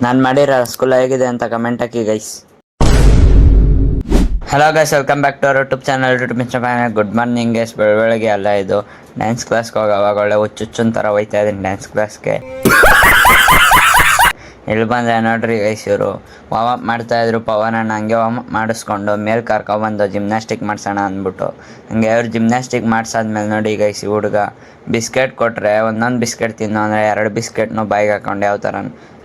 ನಾನು ಮಾಡಿರೋ ಸ್ಕೂಲ್ ಹೇಗಿದೆ ಅಂತ ಕಮೆಂಟ್ ಹಾಕಿ guys. Hello guys, welcome back to our YouTube channel. Good morning guys. ಬೆಳಗ್ಗೆ ಅಲ್ಲ, ಇದು ಡ್ಯಾನ್ಸ್ ಕ್ಲಾಸ್ಗೆ ಹೋಗಿ ಅವಾಗ ಒಳ್ಳೆ ಹುಚ್ಚುಚ್ಚನ್ ಥರ ಹೋಯ್ತಾ ಇದ್ದೀನಿ ಡ್ಯಾನ್ಸ್ ಕ್ಲಾಸ್ಗೆ. ಇಲ್ಲಿ ಬಂದರೆ ನೋಡ್ರಿ ಗೈಸ್, ಇವರು ವಾರ್ಮಪ್ ಮಾಡ್ತಾಯಿದ್ರು. ಪವನ್ ಅಣ್ಣ ಹಂಗೆ ವಾರ್ಮಪ್ ಮಾಡಿಸ್ಕೊಂಡು ಮೇಲೆ ಕರ್ಕೊಬಂದು ಜಿಮ್ನಾಸ್ಟಿಕ್ ಮಾಡ್ಸೋಣ ಅಂದ್ಬಿಟ್ಟು ಹಂಗೆ ಅವ್ರು ಜಿಮ್ನಾಸ್ಟಿಕ್ ಮಾಡ್ಸಾದ್ಮೇಲೆ ನೋಡಿ ಗೈಸ್, ಈ ಹುಡುಗ ಬಿಸ್ಕೆಟ್ ಕೊಟ್ಟರೆ ಒಂದೊಂದು ಬಿಸ್ಕೆಟ್ ತಿನ್ನೋ ಅಂದರೆ 2 ಬಿಸ್ಕೆಟ್ನು ಬಾಯಿಗೆ ಹಾಕೊಂಡು ಯಾವ ಥರ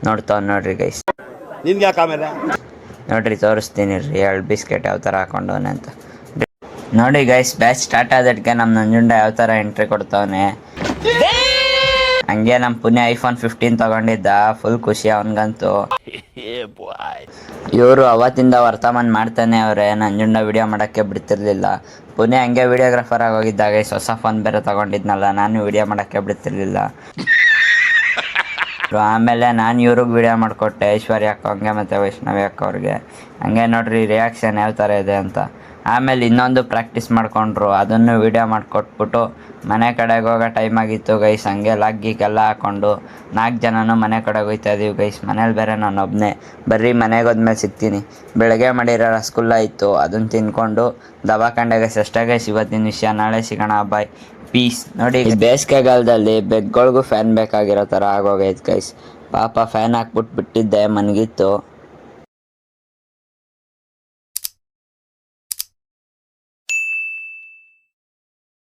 ನೋಡ್ತಾವ್ ನೋಡ್ರಿ ಗೈಸ್. ನೋಡ್ರಿ ತೋರಿಸ್ತೀನಿ ರೀ 2 ಬಿಸ್ಕೆಟ್ ಯಾವ ಥರ ಹಾಕೊಂಡವನೆ ಅಂತ ನೋಡಿ ಗೈಸ್. ಬ್ಯಾಚ್ ಸ್ಟಾರ್ಟ್ ಆದಕ್ಕೆ ನಮ್ಮ ನಂಜುಂಡ ಯಾವ ಥರ ಎಂಟ್ರಿ ಕೊಡ್ತಾವನೆ. ಹಂಗೆ ನಮ್ಮ ಪುಣ್ಯ ಐಫೋನ್ 15 ತಗೊಂಡಿದ್ದ, ಫುಲ್ ಖುಷಿ ಅವನಿಗಂತೂ. ಇವರು ಅವತ್ತಿಂದ ವರ್ತಮಾನ ಮಾಡ್ತಾನೆ ಅವ್ರೆ, ನಂಜುಂಡ ವಿಡಿಯೋ ಮಾಡೋಕ್ಕೆ ಬಿಡ್ತಿರ್ಲಿಲ್ಲ. ಪುಣ್ಯ ಹಂಗೆ ವಿಡಿಯೋಗ್ರಾಫರ್ ಆಗಿ ಹೋಗಿದ್ದಾಗ ಹೊಸ ಫೋನ್ ಬೇರೆ ತಗೊಂಡಿದ್ನಲ್ಲ, ನಾನು ವಿಡಿಯೋ ಮಾಡೋಕ್ಕೆ ಬಿಡ್ತಿರ್ಲಿಲ್ಲ. ಆಮೇಲೆ ನಾನು ಇವ್ರಿಗೆ ವಿಡಿಯೋ ಮಾಡಿಕೊಟ್ಟೆ, ಐಶ್ವರ್ಯ ಅಕ್ಕ ಹಂಗೆ ಮತ್ತು ವೈಷ್ಣವಿ ಅಕ್ಕ ಅವ್ರಿಗೆ. ಹಂಗೆ ನೋಡ್ರಿ ರಿಯಾಕ್ಷನ್ ಯಾವ ಥರ ಇದೆ ಅಂತ. ಆಮೇಲೆ ಇನ್ನೊಂದು ಪ್ರಾಕ್ಟೀಸ್ ಮಾಡಿಕೊಂಡ್ರು, ಅದನ್ನು ವೀಡಿಯೋ ಮಾಡಿಕೊಟ್ಬಿಟ್ಟು ಮನೆ ಕಡೆಗೆ ಹೋಗೋ ಟೈಮ್ ಆಗಿತ್ತು ಗೈಸ್. ಹಂಗೆ ಲಾಗಿಗೆಲ್ಲ ಹಾಕ್ಕೊಂಡು 4 ಜನನೂ ಮನೆ ಕಡೆಗೆ ಹೋಗ್ತಾ ಇದೀವಿ ಗೈಸ್. ಮನೇಲಿ ಬೇರೆ ನಾನು ಒಬ್ಬನೇ. ಬರ್ರಿ ಮನೆಗೆ ಹೋದ್ಮೇಲೆ ಸಿಗ್ತೀನಿ. ಬೆಳಗ್ಗೆ ಮಾಡಿರೋ ರಸಗುಲ್ಲ ಇತ್ತು, ಅದನ್ನು ತಿನ್ಕೊಂಡು ದಬಾಕಂಡೆ ಗೈಸ್. ಅಷ್ಟೇ ಗೈಸ್ ಇವತ್ತಿನ ವಿಷಯ. ನಾಳೆ ಸಿಗೋಣ, ಬಾಯ್, ಪೀಸ್. ನೋಡಿ ಬೇಸಿಗೆಗಾಲದಲ್ಲಿ ಬೆಗ್ಗಳಿಗೂ ಫ್ಯಾನ್ ಬೇಕಾಗಿರೋ ಥರ ಆಗೋಗೈತೆ ಗೈಸ್. ಪಾಪ ಫ್ಯಾನ್ ಹಾಕ್ಬಿಟ್ಟು ಬಿಟ್ಟಿದ್ದೆ, ಮನಗಿತ್ತು.